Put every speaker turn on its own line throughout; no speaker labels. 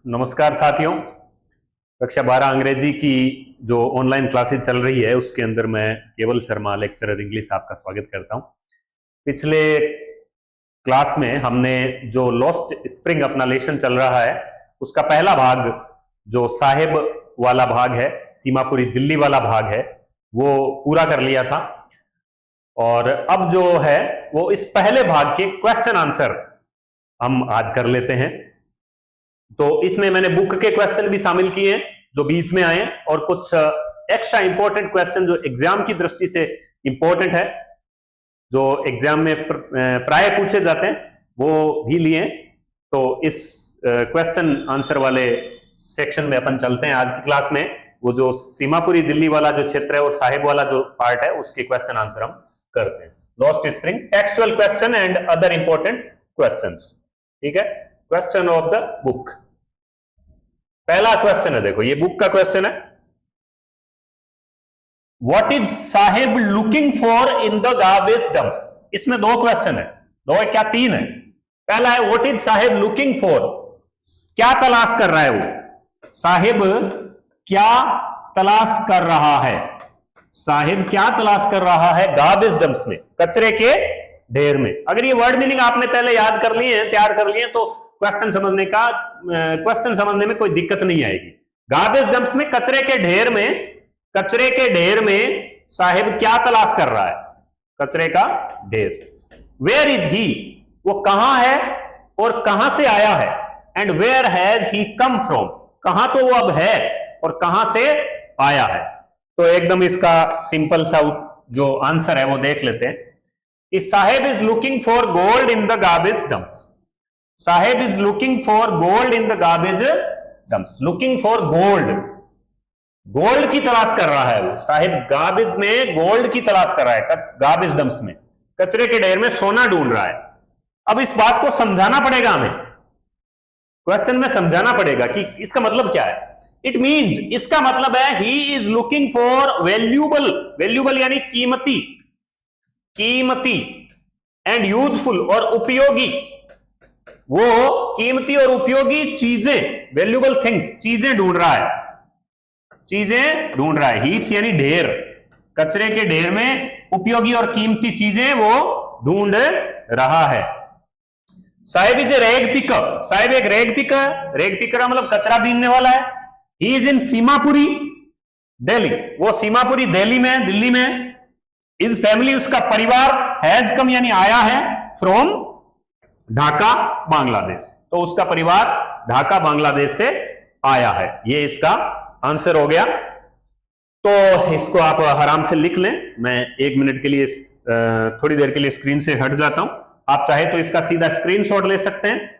नमस्कार साथियों। कक्षा 12 अंग्रेजी की जो ऑनलाइन क्लासेस चल रही है उसके अंदर मैं केवल शर्मा लेक्चरर इंग्लिश आपका स्वागत करता हूं। पिछले क्लास में हमने जो लॉस्ट स्प्रिंग अपना लेसन चल रहा है उसका पहला भाग जो साहेब वाला भाग है, सीमापुरी दिल्ली वाला भाग है, वो पूरा कर लिया था। और अब जो है वो इस पहले भाग के क्वेश्चन आंसर हम आज कर लेते हैं। तो इसमें मैंने बुक के क्वेश्चन भी शामिल किए हैं जो बीच में आए, और कुछ एक्स्ट्रा इंपॉर्टेंट क्वेश्चन जो एग्जाम की दृष्टि से इंपॉर्टेंट है, जो एग्जाम में प्राय पूछे जाते हैं, वो भी लिए। तो इस क्वेश्चन आंसर वाले सेक्शन में अपन चलते हैं आज की क्लास में। वो जो सीमापुरी दिल्ली वाला जो क्षेत्र है और साहिब वाला जो पार्ट है उसके क्वेश्चन आंसर हम करते हैं। Lost Spring, textual question and other important questions. ठीक है, क्वेश्चन ऑफ द बुक। पहला क्वेश्चन है, देखो ये बुक का क्वेश्चन है। What is Saheb looking for in the garbage dumps. इसमें दो क्वेश्चन है, दो है क्या, तीन है। पहला है what is Saheb looking for, क्या तलाश कर रहा है वो, साहेब क्या तलाश कर रहा है, साहिब क्या तलाश कर रहा है गार्बेज डंप्स में, कचरे के ढेर में। अगर ये वर्ड मीनिंग आपने पहले याद कर लिए हैं, तैयार कर लिए हैं, तो क्वेश्चन समझने में कोई दिक्कत नहीं आएगी। गार्बेज डंप्स में, कचरे के ढेर में, कचरे के ढेर में साहिब क्या तलाश कर रहा है, कचरे का ढेर। वेयर इज ही, वो कहां है और कहां से आया है। And where has he come from, कहां तो वो अब है और कहां से आया है। तो एकदम इसका सिंपल सा जो आंसर है वो देख लेते हैं। इस Saheb is looking for gold in the garbage dumps. Saheb is looking for gold in the garbage dumps. Looking for gold, gold की तलाश कर रहा है वो। साहेब गार्बेज में गोल्ड की तलाश कर रहा है, गार्बेज डंप्स में, कचरे के ढेर में सोना ढूंढ रहा है। अब इस बात को समझाना पड़ेगा हमें, क्वेश्चन में समझाना पड़ेगा कि इसका मतलब क्या है। इट मीन्स, इसका मतलब है he is looking for valuable, valuable यानी कीमती, कीमती एंड यूजफुल और उपयोगी, वो कीमती और उपयोगी चीजें, वैल्यूबल थिंग्स, चीजें ढूंढ रहा है, चीजें ढूंढ रहा है। हीप्स यानी ढेर, कचरे के ढेर में उपयोगी और कीमती चीजें वो ढूंढ रहा है। Sahib is a rag picker, Sahib एक रैग पिकर, रैग पिकर मतलब कचरा बीनने वाला है। He is in Seemapuri Delhi, वो सीमापुरी दिल्ली में, दिल्ली में। इज फैमिली, उसका परिवार, हैज कम यानी आया है, फ्रॉम ढाका बांग्लादेश, तो उसका परिवार ढाका बांग्लादेश से आया है। ये इसका आंसर हो गया। तो इसको आप आराम से लिख लें। मैं 1 मिनट के लिए, थोड़ी देर के लिए स्क्रीन से हट जाता हूं। आप चाहे तो इसका सीधा स्क्रीनशॉट ले सकते हैं,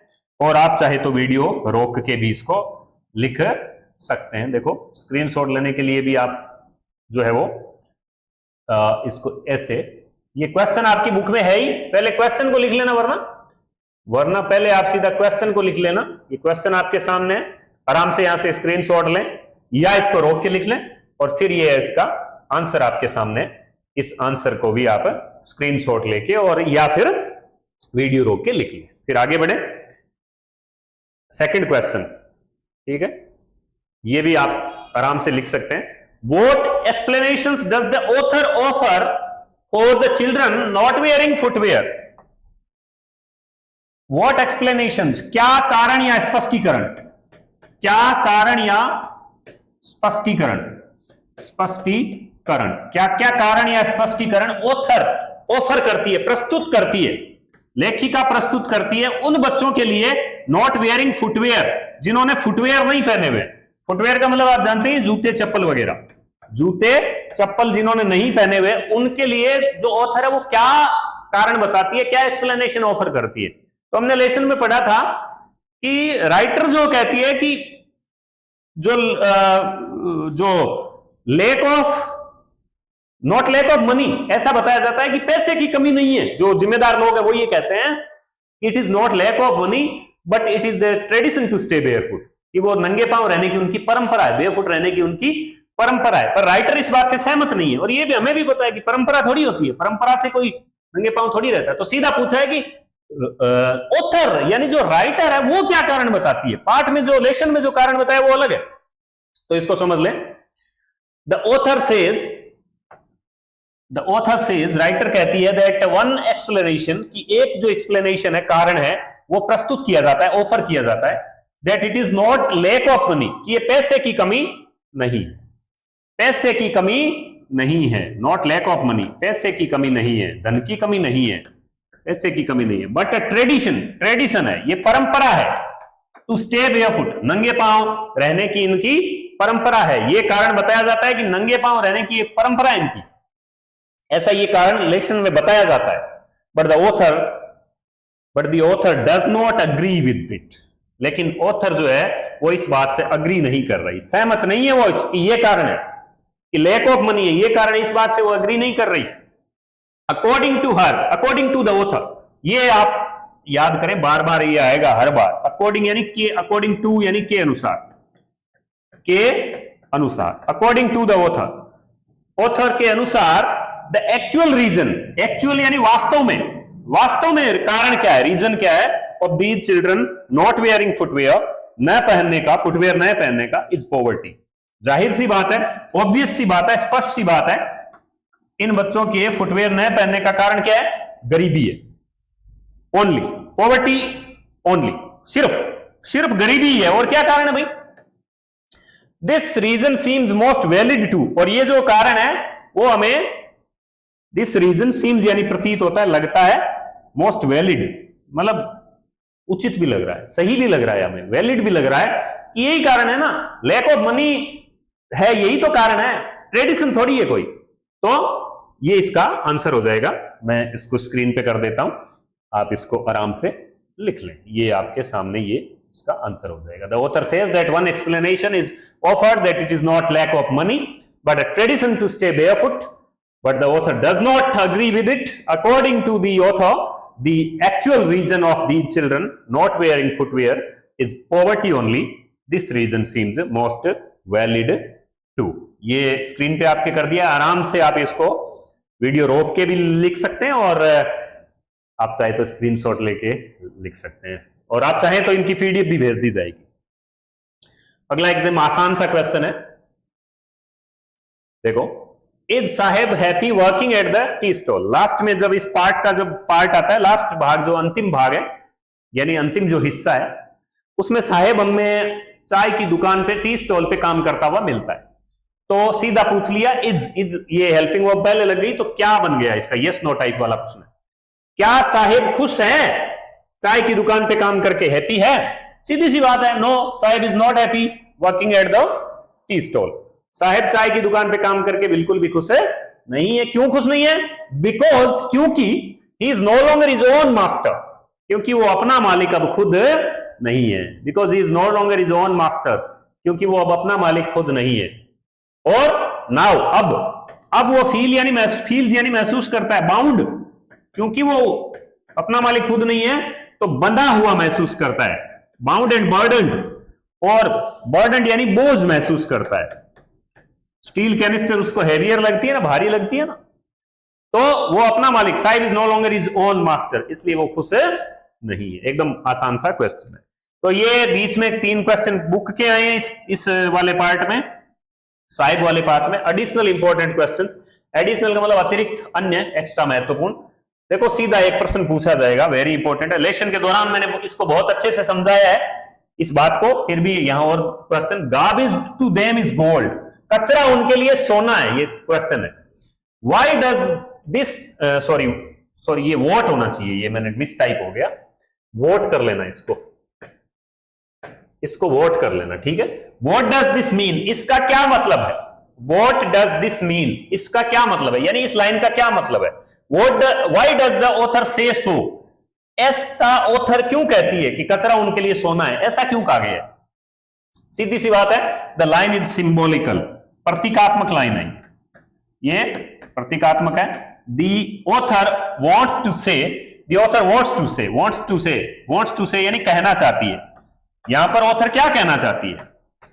और आप चाहे तो वीडियो रोक के भी इसको लिख सकते हैं। देखो, स्क्रीनशॉट लेने के लिए भी आप जो है वो इसको ऐसे, ये क्वेश्चन आपकी बुक में है ही, पहले क्वेश्चन को लिख लेना, वरना पहले आप सीधा क्वेश्चन को लिख लेना। ये क्वेश्चन आपके सामने है, आराम से यहां से स्क्रीनशॉट लें या इसको रोक के लिख लें, और फिर ये इसका आंसर आपके सामने। इस आंसर को भी आप स्क्रीनशॉट लेके और या फिर वीडियो रोक के लिख लें। फिर आगे बढ़े, सेकंड क्वेश्चन। ठीक है, ये भी आप आराम से लिख सकते हैं। What explanations does the author offer for the children not wearing footwear? What explanations, क्या कारण या स्पष्टीकरण, क्या कारण या स्पष्टीकरण, स्पष्टीकरण, क्या क्या कारण या स्पष्टीकरण ऑथर ऑफर करती है, प्रस्तुत करती है, लेखिका प्रस्तुत करती है उन बच्चों के लिए नॉट वेयरिंग फुटवेयर, जिन्होंने फुटवेयर नहीं पहने हुए। फुटवेयर का मतलब आप जानते हैं, जूते चप्पल वगैरह, जूते चप्पल जिन्होंने नहीं पहने हुए, उनके लिए जो ऑथर है वो क्या कारण बताती है, क्या एक्सप्लेनेशन ऑफर करती है। तो हमने लेसन में पढ़ा था कि राइटर जो कहती है कि जो lake of, not lake of money, ऐसा बताया जाता है कि पैसे की कमी नहीं है। जो जिम्मेदार लोग हैं वो ये कहते हैं it is not lack of money but it is the tradition to stay barefoot, कि वो नंगे पांव रहने की उनकी परंपरा है, बेयरफुट रहने की उनकी परंपरा है। पर राइटर इस बात से सहमत नहीं है, और ये भी हमें भी पता है कि परंपरा थोड़ी होती है, परंपरा से कोई नंगे पांव थोड़ी रहता है। तो सीधा पूछा है कि ऑथर यानी जो राइटर है वो क्या कारण बताती है, पाठ में जो लेशन में जो कारण बताया वो अलग है। तो इसको समझ लें। द ऑथर सेज राइटर कहती है दैट वन एक्सप्लेनेशन, कि एक जो एक्सप्लेनेशन है, कारण है, वो प्रस्तुत किया जाता है, ऑफर किया जाता है, that it is not lack of money, कि ये पैसे की कमी नहीं, पैसे की कमी नहीं है, नॉट लैक ऑफ मनी, पैसे की कमी नहीं है, धन की कमी नहीं है, पैसे की कमी नहीं है, बट ट्रेडिशन है, ये परंपरा है, टू स्टे बेयरफुट, नंगे पांव रहने की इनकी परंपरा है। ये कारण बताया जाता है कि नंगे पांव रहने की एक परंपरा है इनकी, ऐसा ये कारण लेसन में बताया जाता है। But the author does not agree with it, लेकिन ऑथर जो है वो इस बात से अग्री नहीं कर रही, सहमत नहीं है वो, ये कारण है कि लैक ऑफ मनी है, ये कारण, इस बात से वो अग्री नहीं कर रही। According to her, according to the author, ये आप याद करें, बार बार ये आएगा हर बार। अकॉर्डिंग यानी के, अकॉर्डिंग टू यानी के अनुसार, के अनुसार, अकॉर्डिंग टू द ऑथर के अनुसार, द एक्चुअल रीजन, एक्चुअल यानी वास्तव में कारण क्या है, रीजन क्या है, of these children not wearing footwear, न पहनने का, फुटवेयर न पहनने का, इज पॉवर्टी। जाहिर सी बात है, ऑब्वियस सी बात है, स्पष्ट सी बात है, इन बच्चों के फुटवेयर न पहनने का कारण क्या है, गरीबी है, ओनली पॉवर्टी, ओनली, सिर्फ गरीबी है। और क्या कारण है भाई, this reason seems most valid too, और ये जो कारण है वो हमें, दिस रीजन सीम्स यानी प्रतीत होता है, लगता है, मोस्ट वैलिड मतलब उचित भी लग रहा है, सही भी लग रहा है, हमें वैलिड भी लग रहा है, यही कारण है ना, लैक ऑफ मनी है, यही तो कारण है, ट्रेडिशन थोड़ी है कोई। तो ये इसका आंसर हो जाएगा। मैं इसको स्क्रीन पे कर देता हूं, आप इसको आराम से लिख लें, ये आपके सामने ये इसका आंसर हो जाएगा। The author says that one explanation is offered that it is not lack of money but a tradition to stay barefoot, but the author does not agree with it. According to the author, the actual reason of these children not wearing footwear is poverty only. This reason seems most valid too. ये screen पे आपके कर दिया, आराम से आप इसको video रोक के भी लिख सकते हैं, और आप चाहे तो स्क्रीनशॉट लेके लिख सकते हैं, और आप चाहें तो इनकी पीडीएफ भी भेज दी जाएगी। अगला एकदम आसान सा क्वेश्चन है, देखो, is Saheb happy working at the tea stall. Last में जब इस पार्ट का जब पार्ट आता है, लास्ट भाग जो अंतिम भाग है, यानी अंतिम जो हिस्सा है, उसमें साहेब हमें चाय की दुकान पे, टी स्टॉल पे काम करता हुआ मिलता है। तो सीधा पूछ लिया इज ये हेल्पिंग वर्ब पहले लग गई, तो क्या बन गया इसका, यस नो टाइप वाला प्रश्न है। क्या साहेब खुश है चाय की दुकान पे काम करके, हैप्पी है? सीधी सी बात है, no, Saheb is not happy working at the tea stall. Saheb चाय की दुकान पे काम करके बिल्कुल भी खुश है नहीं है। क्यों खुश नहीं है? बिकॉज, क्योंकि he is no longer his own master, क्योंकि वो अपना मालिक अब खुद नहीं है। Because he is no longer his own master, क्योंकि वो अब अपना मालिक खुद नहीं है। और नाउ, अब वो फील यानी महसूस करता है, बाउंड, क्योंकि वो अपना मालिक खुद नहीं है तो बंधा हुआ महसूस करता है, बाउंड एंड बर्डन्ड, और बर्डन्ड यानी बोझ महसूस करता है। स्टील कैनिस्टर उसको हैवियर लगती है ना, भारी लगती है ना, तो वो अपना मालिक, Sahib is no longer his own master, इसलिए वो खुश नहीं है। एकदम आसान सा क्वेश्चन है। तो ये बीच में 3 क्वेश्चन बुक के आए हैं इस वाले पार्ट में, साहिब वाले पार्ट में। एडिशनल इंपॉर्टेंट क्वेश्चंस, एडिशनल का मतलब अतिरिक्त, अन्य, एक्स्ट्रा महत्वपूर्ण। देखो सीधा एक प्रश्न पूछा जाएगा, वेरी इंपॉर्टेंट है। लेसन के दौरान मैंने इसको बहुत अच्छे से समझाया है इस बात को, फिर भी यहां और question, garbage to them is gold, कचरा उनके लिए सोना है, ये क्वेश्चन है। व्हाई डज दिस, सॉरी ये वोट होना चाहिए, ये मैंने मिस टाइप हो गया, वोट कर लेना, इसको वोट कर लेना, ठीक है। व्हाट डज दिस मीन, इसका क्या मतलब है? व्हाट डज दिस मीन, इसका क्या मतलब है, यानी इस लाइन का क्या मतलब है? व्हाई डज द ऑथर से सो, ऐसा ऑथर क्यों कहती है कि कचरा उनके लिए सोना है, ऐसा क्यों कहा गया है? सीधी सी बात है, द लाइन इज सिंबॉलिकल, प्रतीकात्मक लाइन है, ये प्रतीकात्मक है। द ऑथर वांट्स टू से, द ऑथर वांट्स टू से यानी कहना चाहती है। यहां पर ऑथर क्या कहना चाहती है?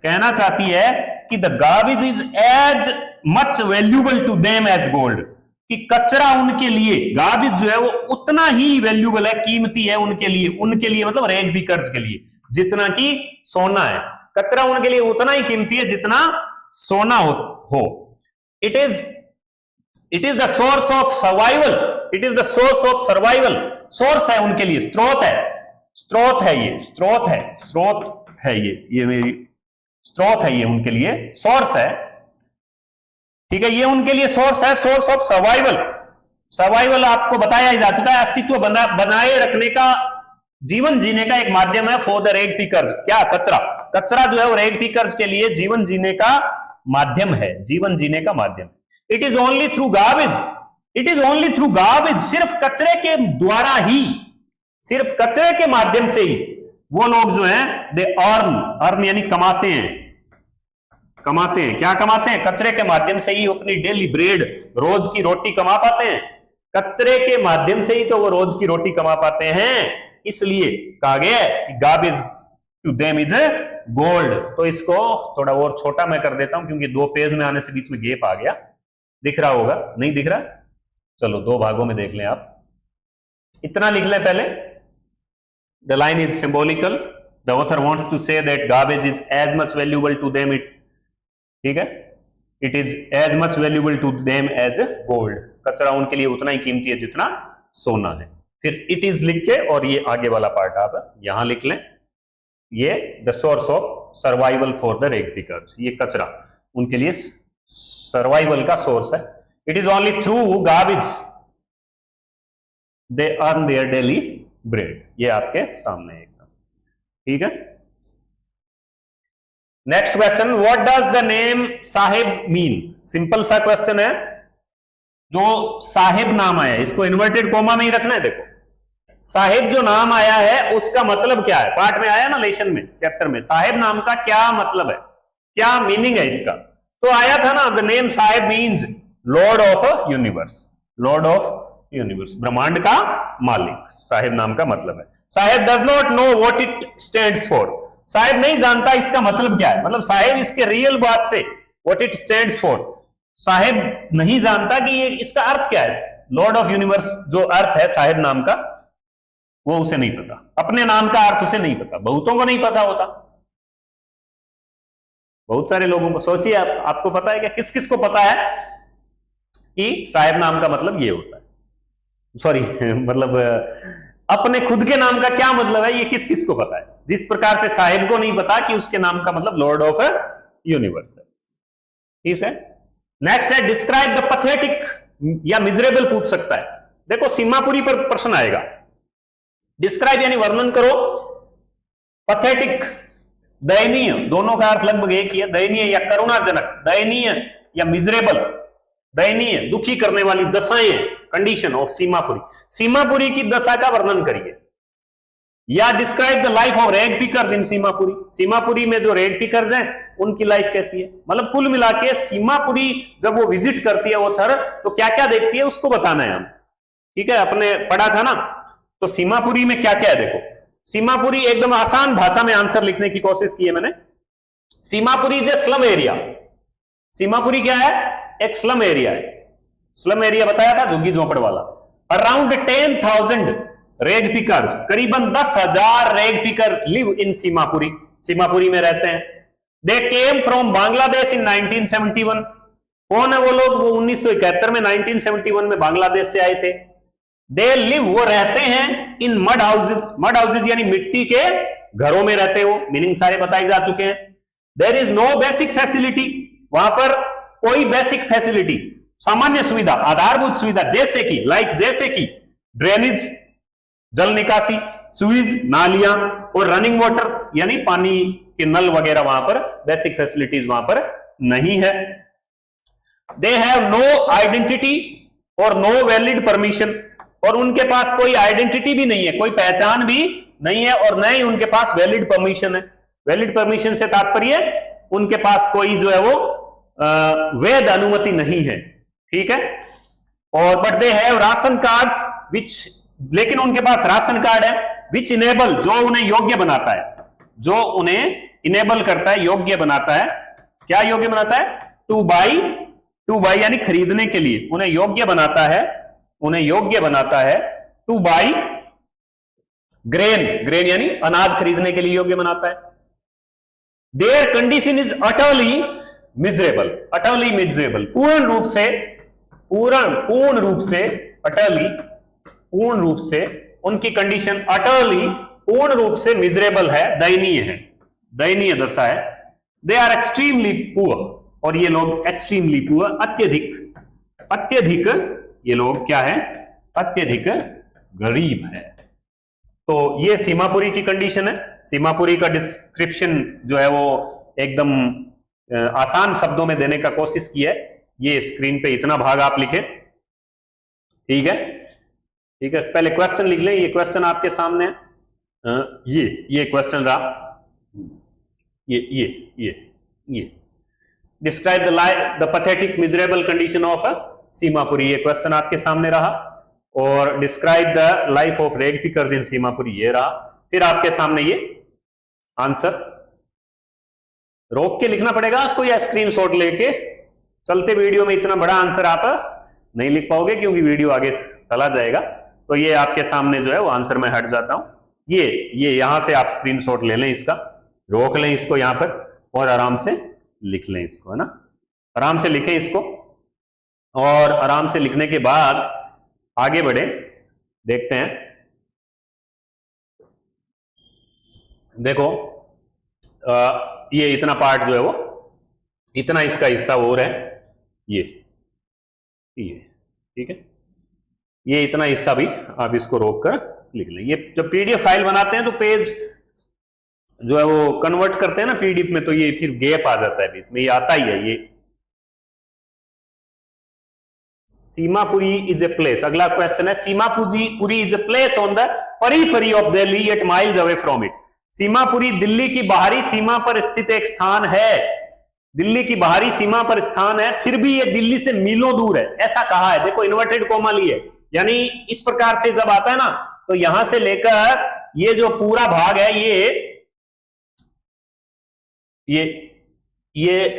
कहना चाहती है कि the garbage is as much valuable to them as gold, कि कचरा उनके लिए, गार्बेज जो है वो उतना ही वैल्यूबल है, कीमती है उनके लिए मतलब रेग पिकर्स के लिए जितना कि सोना है। कचरा उनके लिए उतना ही कीमती है जितना सोना हो। It is the source of survival, it is the source of survival, source है उनके लिए, स्रोत है ये मेरी स्रोत है, ये उनके लिए सोर्स है। ठीक है, ये उनके लिए सोर्स है, सोर्स ऑफ सर्वाइवल आपको बताया ही जा चुका है, अस्तित्व बनाए रखने का, जीवन जीने का एक माध्यम है फॉर द रेग पिकर्स। क्या? कचरा जो है वो रेग पिकर्स के लिए जीवन जीने का माध्यम है, जीवन जीने का माध्यम। It is only through garbage, सिर्फ कचरे के द्वारा ही, सिर्फ कचरे के माध्यम से ही वो लोग जो हैं दे अर्न यानी कमाते हैं। क्या कमाते हैं? कचरे के माध्यम से ही अपनी डेली ब्रेड, रोज की रोटी कमा पाते हैं। कचरे के माध्यम से ही तो वो रोज की रोटी कमा पाते हैं, इसलिए कहा गया है garbage to them is gold. तो इसको थोड़ा और छोटा मैं कर देता हूं क्योंकि 2 पेज में आने से बीच में गैप आ गया। दिख रहा होगा? नहीं दिख रहा? चलो 2 भागों में देख लें आप। इतना लिख लें पहले। The line is symbolical. The author wants to say that garbage is as much valuable to them, ठीक है, it is as much valuable to them as gold. कचरा उनके लिए उतना ही कीमती है जितना सोना है। फिर it is लिख के और ये आगे वाला पार्ट आप यहां लिख लें, ये the source of survival for the rag pickers, ये कचरा उनके लिए सर्वाइवल का सोर्स है। It is only through garbage they earn their daily bread. ये आपके सामने एकदम ठीक है। Next question, what does the name Saheb mean? Simple सा क्वेश्चन है। जो साहेब नाम आया है इसको इन्वर्टेड कोमा में ही रखना है। देखो साहेब जो नाम आया है उसका मतलब क्या है? पार्ट में आया ना, लेसन में, चैप्टर में, साहेब नाम का क्या मतलब है, क्या मीनिंग है इसका? तो आया था ना, the name Saheb means lord of universe, lord of universe, ब्रह्मांड का मालिक, साहेब नाम का मतलब है। Saheb does not know what it stands for, Saheb नहीं जानता इसका मतलब क्या है। मतलब साहेब इसके रियल बात से what it stands for, Saheb नहीं जानता कि ये इसका अर्थ क्या है। लॉर्ड ऑफ यूनिवर्स जो अर्थ है साहेब नाम का वो उसे नहीं पता, अपने नाम का अर्थ उसे नहीं पता, बहुतों को नहीं पता होता, बहुत सारे लोगों को। सोचिए आपको पता है क्या, किस किस को पता है कि साहेब नाम का मतलब ये होता है? सॉरी मतलब अपने खुद के नाम का क्या मतलब है, ये किस किस को पता है? जिस प्रकार से साहेब को नहीं पता कि उसके नाम का मतलब लॉर्ड ऑफ यूनिवर्स है। ठीक है, नेक्स्ट है डिस्क्राइब द पैथेटिक या मिजरेबल पूछ सकता है। देखो सीमापुरी पर प्रश्न आएगा। डिस्क्राइब यानी वर्णन करो, पैथेटिक दयनीय, दोनों का अर्थ लगभग एक ही है। दयनीय या करुणाजनक, दयनीय या मिजरेबल, दयनीय दुखी करने वाली दशाएं, कंडीशन ऑफ सीमापुरी, सीमापुरी की दशा का वर्णन करिए। या डिस्क्राइब द लाइफ ऑफ रेग पिकर्स इन सीमापुरी, सीमापुरी में जो रेग पिकर्स हैं उनकी लाइफ कैसी है। मतलब कुल मिला के सीमापुरी जब वो विजिट करती है ऑथर तो क्या क्या देखती है उसको बताना है हम। ठीक है, अपने पढ़ा था ना, तो सीमापुरी में क्या क्या है देखो। सीमापुरी एकदम आसान भाषा में आंसर लिखने की कोशिश की है मैंने। Seemapuri is A slum area, Seemapuri क्या है? एक स्लम एरिया है। स्लम एरिया बताया था, झुग्गी झोपड़ वाला। अराउंड 10,000 रेग पिकर, करीबन 10,000 रेग picker live in Seemapuri, Seemapuri में रहते हैं। दे केम फ्रॉम बांग्लादेश इन 1971, कौन है वो लोग? वो 1971 में 1971 में बांग्लादेश से आए थे। दे लिव, वो रहते हैं in mud houses, mud houses यानी मिट्टी के घरों में रहते हो, मीनिंग सारे बताए जा चुके हैं। There is no basic facility, वहां पर कोई बेसिक फैसिलिटी, सामान्य सुविधा, आधारभूत सुविधा जैसे कि जैसे कि ड्रेनेज, जल निकासी, स्वीज, नालियां और रनिंग वाटर यानी पानी के नल वगैरह, वहां पर बेसिक फैसिलिटीज वहां पर नहीं है। दे हैव नो आइडेंटिटी और नो वैलिड परमिशन, और उनके पास कोई आइडेंटिटी भी नहीं है, कोई पहचान भी नहीं है, और न ही उनके पास वैलिड परमिशन है। वैलिड परमिशन से तात्पर्य उनके पास कोई जो है वो वैध अनुमति नहीं है। ठीक है, और but they have ration cards which, लेकिन उनके पास राशन कार्ड है विच इनेबल, जो उन्हें योग्य बनाता है, जो उन्हें इनेबल करता है, योग्य बनाता है। क्या योग्य बनाता है? टू बाई टू बाई यानी खरीदने के लिए, उन्हें योग्य बनाता है टू बाई ग्रेन यानी अनाज खरीदने के लिए योग्य बनाता है। There condition is utterly miserable, पूर्ण रूप से उनकी कंडीशन पूर्ण रूप से मिजरेबल है, दयनीय दशा है। दे आर एक्सट्रीमली पुअर, और ये लोग एक्सट्रीमली पुअर अत्यधिक ये लोग क्या है, अत्यधिक गरीब है। तो ये सीमापुरी की कंडीशन है। सीमापुरी का डिस्क्रिप्शन जो है वो एकदम आसान शब्दों में देने का कोशिश की है। ये स्क्रीन पे इतना भाग आप लिखे, ठीक है। पहले क्वेश्चन लिख लें, ये क्वेश्चन आपके सामने है। ये क्वेश्चन रहा, ये describe the pathetic miserable condition of Seemapuri, ये क्वेश्चन आपके सामने रहा। और डिस्क्राइब द लाइफ ऑफ रेग पिकर्स इन सीमापुरी, ये रहा। फिर आपके सामने ये आंसर रोक के लिखना पड़ेगा आपको, या स्क्रीनशॉट लेके। चलते वीडियो में इतना बड़ा आंसर आप नहीं लिख पाओगे क्योंकि वीडियो आगे चला जाएगा। तो ये आपके सामने जो है वो आंसर में हट जाता हूं। ये यहां से आप स्क्रीनशॉट ले लें, इसका रोक लें इसको यहां पर, और आराम से लिख लें इसको, है ना। आराम से लिखें इसको, और आराम से लिखने के बाद आगे बढ़े, देखते हैं। देखो ये इतना पार्ट जो है वो, इतना इसका हिस्सा और है, ये ठीक है। ये इतना हिस्सा भी आप इसको रोक कर लिख लें। ये जब पीडीएफ फाइल बनाते हैं तो पेज जो है वो कन्वर्ट करते हैं ना पीडीएफ में, तो ये फिर गैप आ जाता है बीच में, ये आता ही है। ये सीमापुरी इज ए प्लेस, अगला क्वेश्चन है, Seemapuri is a place on the periphery of Delhi eight miles away from it. Seemapuri Delhi की बाहरी सीमा पर स्थित एक स्थान है, दिल्ली की बाहरी सीमा पर स्थान है, फिर भी ये दिल्ली से मीलों दूर है, ऐसा कहा है। देखो इन्वर्टेड कोमा ली है, यानी इस प्रकार से जब आता है ना, तो यहां से लेकर ये जो पूरा भाग है, ये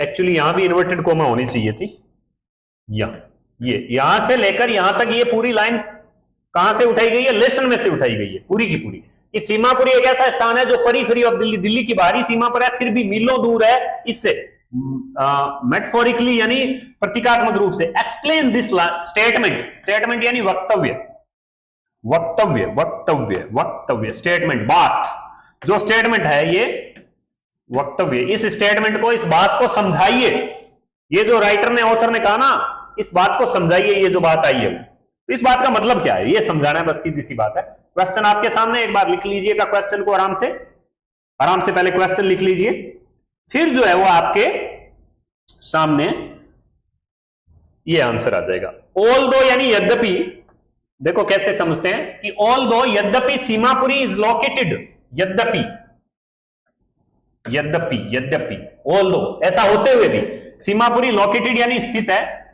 एक्चुअली यहां भी इन्वर्टेड कोमा होनी चाहिए थी। यहां से लेकर यहां तक ये पूरी लाइन कहां से उठाई गई है, लेसन में से उठाई गई है पूरी की पूरी। कि सीमापुरी एक ऐसा स्थान है जो पेरिफेरी ऑफ दिल्ली, दिल्ली की बाहरी सीमा पर है, फिर भी मीलों दूर है इससे। मेटाफोरिकली यानी प्रतीकात्मक रूप से। एक्सप्लेन दिस स्टेटमेंट यानी वक्तव्य स्टेटमेंट, बात। जो स्टेटमेंट है ये वक्तव्य, इस स्टेटमेंट को, इस बात को समझाइए। ये जो राइटर ने, ऑथर ने कहा ना, इस बात को समझाइए, ये जो बात आई है, इस बात का मतलब क्या है, ये समझाना है, बस सीधी सी बात है। क्वेश्चन आपके सामने, एक बार लिख लीजिएगा क्वेश्चन को आराम से पहले क्वेश्चन लिख लीजिए, फिर जो है वो आपके सामने ये आंसर आ जाएगा। ऑल दो यानी यद्यपि, देखो कैसे समझते हैं कि ऑल दो यद्यपि सीमापुरी इज लोकेटेड, यद्यपि ऑल दो, ऐसा होते हुए भी सीमापुरी लोकेटेड यानी स्थित है,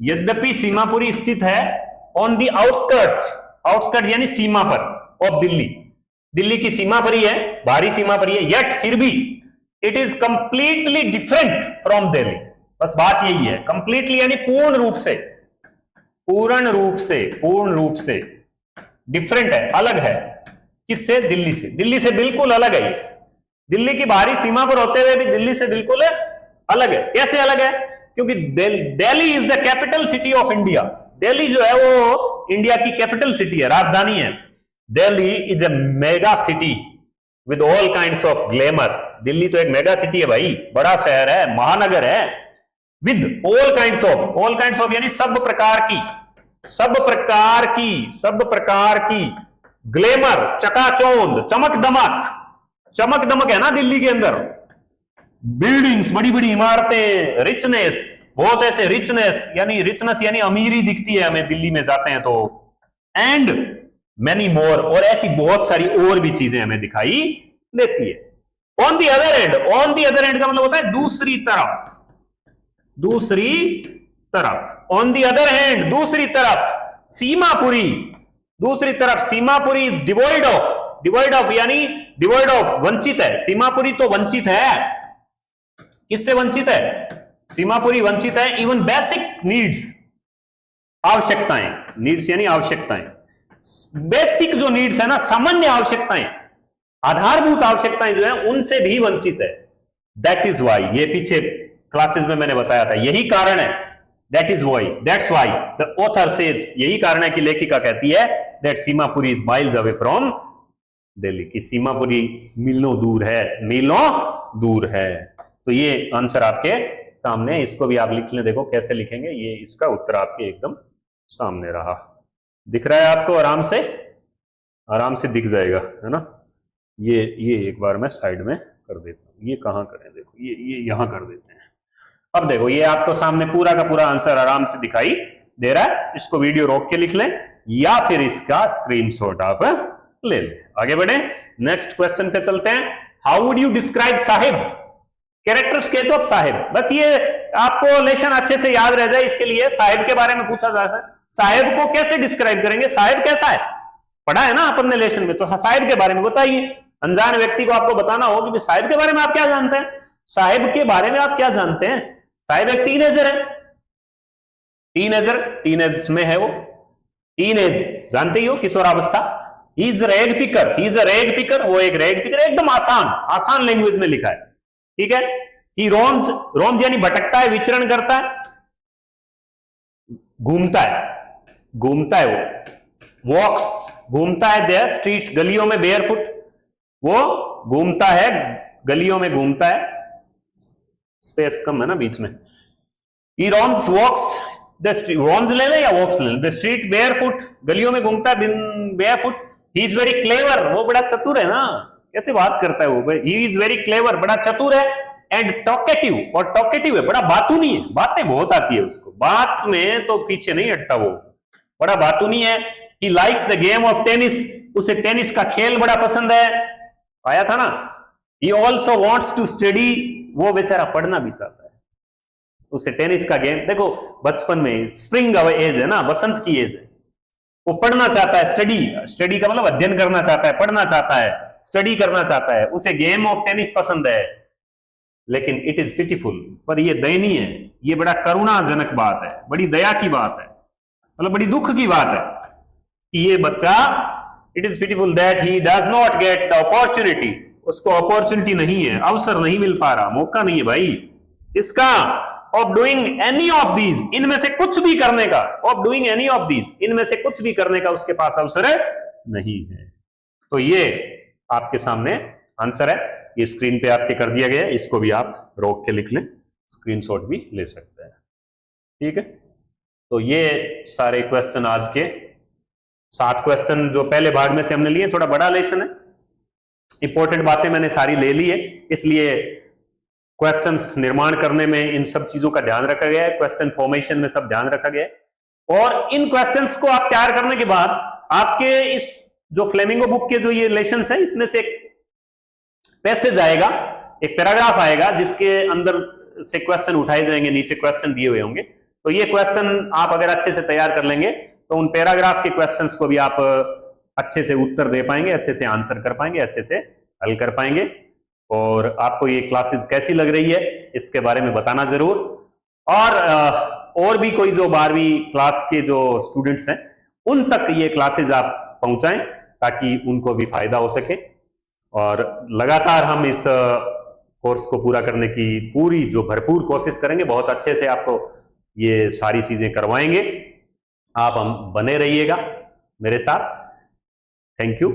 यद्यपि सीमापुरी स्थित है ऑन दी आउटस्कर्ट यानी सीमा पर ऑफ दिल्ली की सीमा पर ही है, बाहरी सीमा पर ही है, येट फिर भी it is completely different from Delhi. बस बात यही है, कंप्लीटली यानी पूर्ण रूप से डिफरेंट है, अलग है। किससे? दिल्ली से बिल्कुल अलग है। दिल्ली की बाहरी सीमा पर होते हुए भी दिल्ली से बिल्कुल अलग है। कैसे अलग है? क्योंकि Delhi is the capital city of India. Delhi जो है वो इंडिया की कैपिटल सिटी है, राजधानी है। Delhi is a mega city with all kinds of glamour. Delhi तो एक मेगा सिटी है भाई, बड़ा शहर है, महानगर है। विद ऑल काइंड्स ऑफ यानी सब प्रकार की ग्लैमर, चकाचौंध, चमक दमक है ना दिल्ली के अंदर। बिल्डिंग्स, बड़ी बड़ी इमारतें, रिचनेस, बहुत ऐसे रिचनेस यानी अमीरी दिखती है हमें दिल्ली में जाते हैं तो। एंड मैनी मोर, और ऐसी बहुत सारी और भी चीजें हमें दिखाई देती है। ऑन दी अदर एंड का मतलब होता है दूसरी तरफ। ऑन दी अदर हैंड, दूसरी तरफ सीमापुरी इज डिवॉइड ऑफ यानी वंचित है। सीमापुरी तो वंचित है। किससे वंचित है? सीमापुरी वंचित है इवन बेसिक नीड्स, आवश्यकताएं, नीड्स यानी आवश्यकताएं, बेसिक जो नीड्स है ना, सामान्य आवश्यकताएं, आधारभूत आवश्यकताएं जो है उनसे भी वंचित है। दैट इज वाई, ये पीछे क्लासेस में मैंने बताया था, यही कारण है। That is why, that's why the author says, यही कारण है कि लेखिका कहती है that Seemapuri is miles away from Delhi, कि सीमापुरी मीलों दूर है, मीलों दूर है। तो ये आंसर आपके सामने, इसको भी आप लिख लें, देखो कैसे लिखेंगे, ये इसका उत्तर आपके एकदम सामने रहा, दिख रहा है आपको, आराम से दिख जाएगा, है ना। ये एक बार मैं साइड में कर देता हूं, ये कहां करें, देखो ये यहां कर देते हैं। अब देखो ये आपको सामने पूरा का पूरा आंसर आराम से दिखाई दे रहा है। इसको वीडियो रोक के लिख लें या फिर इसका स्क्रीनशॉट आप ले लें। आगे बढ़े, नेक्स्ट क्वेश्चन पे चलते हैं। How would you describe Sahib, character sketch of Sahib. बस ये आपको लेशन अच्छे से याद रह जाए, इसके लिए साहिब के बारे में पूछा जाता है। साहिब को कैसे डिस्क्राइब करेंगे, साहिब कैसा है, पढ़ा है ना अपन ने लेशन में, तो साहिब के बारे में बताइए। अनजान व्यक्ति को आपको बताना हो कि साहिब के बारे में आप क्या जानते हैं, साहिब के बारे में आप क्या जानते हैं। साहिब एक टीनेजर है, टीनेज में है वो, टीनेज जानते ही हो, किशोरावस्था। He is rag picker, he is a rag picker, वो एक रैग पिकर, एकदम आसान लैंग्वेज में लिखा है, ठीक है। ही रोम्स यानी भटकता है, विचरण करता है, घूमता है वो, वॉक्स घूमता है, देयर स्ट्रीट गलियों में, बेयरफुट वो घूमता है, गलियों में घूमता है, स्पेस कम है ना बीच में। He roams walks the street, roams ले लें या वॉक्स ले लें, द स्ट्रीट बेयरफुट, गलियों में घूमता है barefoot. He is very clever, वो बड़ा चतुर है ना, कैसे बात करता है वो, ही इज वेरी क्लेवर, बड़ा चतुर है। एंड टॉकेटिव, और टॉकेटिव है, बड़ा बातूनी है, बातें बहुत आती है उसको, बात में तो पीछे नहीं हटता वो, बड़ा बातूनी है। He likes the game of tennis, उसे टेनिस का खेल बड़ा पसंद है, आया था ना। He also wants to study, वो बेचारा पढ़ना भी चाहता है, उसे टेनिस का गेम, देखो बचपन में स्प्रिंग एज है ना, बसंत की एज है, वो पढ़ना चाहता है, स्टडी का मतलब अध्ययन करना चाहता है, पढ़ना चाहता है, स्टडी करना चाहता है, उसे गेम ऑफ टेनिस पसंद है। लेकिन इट इज पिटीफुल, पर ये दयनीय है, ये बड़ा करुणाजनक बात है, बड़ी दया की बात है, मतलब बड़ी दुख की बात है कि ये बच्चा, it is pitiful that he does not get the opportunity, उसको अपॉर्चुनिटी नहीं है, अवसर नहीं मिल पा रहा, मौका नहीं है भाई इसका, of doing any of these, इनमें से कुछ भी करने का, of doing any of these, इनमें से कुछ भी करने का उसके पास अवसर नहीं है। तो ये आपके सामने आंसर है, ये स्क्रीन पे आपके कर दिया गया है, इसको भी आप रोक के लिख लें, स्क्रीनशॉट भी ले सकते हैं, ठीक है। तो ये सारे क्वेश्चन आज के 7 क्वेश्चन जो पहले भाग में से हमने लिए, थोड़ा बड़ा लेसन है, इंपॉर्टेंट बातें मैंने सारी ले ली है, इसलिए क्वेश्चंस निर्माण करने में इन सब चीजों का ध्यान रखा गया है, क्वेश्चन फॉर्मेशन में सब ध्यान रखा गया है। और इन क्वेश्चंस को आप तैयार करने के बाद आपके इस जो फ्लेमिंगो बुक के जो ये लेसन्स है, इसमें से एक पैसेज आएगा, एक पैराग्राफ आएगा, जिसके अंदर से क्वेश्चन उठाए जाएंगे, नीचे क्वेश्चन दिए हुए होंगे। तो ये क्वेश्चन आप अगर अच्छे से तैयार कर लेंगे तो उन पैराग्राफ के क्वेश्चंस को भी आप अच्छे से उत्तर दे पाएंगे, अच्छे से आंसर कर पाएंगे, अच्छे से हल कर पाएंगे। और आपको ये क्लासेस कैसी लग रही है इसके बारे में बताना जरूर। और भी कोई जो 12वीं क्लास के जो स्टूडेंट्स हैं उन तक ये क्लासेस आप पहुंचाएं ताकि उनको भी फायदा हो सके। और लगातार हम इस कोर्स को पूरा करने की पूरी जो भरपूर कोशिश करेंगे, बहुत अच्छे से आपको ये सारी चीजें करवाएंगे। आप हम बने रहिएगा मेरे साथ। Thank you.